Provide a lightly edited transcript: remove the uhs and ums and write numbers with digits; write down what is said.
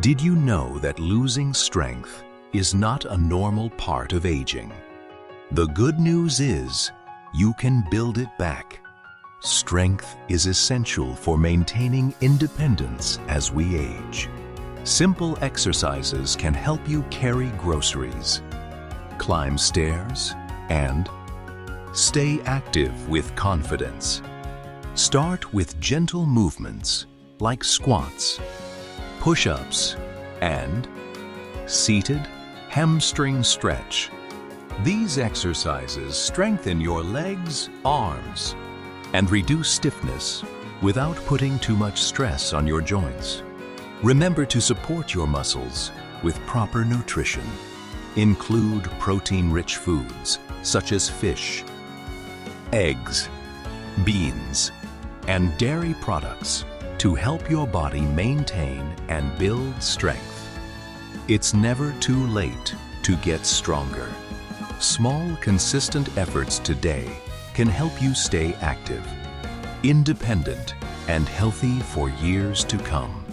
Did you know that losing strength is not a normal part of aging? The good news is you can build it back. Strength is essential for maintaining independence as we age. Simple exercises can help you carry groceries, climb stairs, and stay active with confidence. Start with gentle movements like squats, push-ups, and seated hamstring stretch. These exercises strengthen your legs, arms, and reduce stiffness without putting too much stress on your joints. Remember to support your muscles with proper nutrition. Include protein-rich foods such as fish, eggs, beans, and dairy products to help your body maintain and build strength. It's never too late to get stronger. Small, consistent efforts today can help you stay active, independent, and healthy for years to come.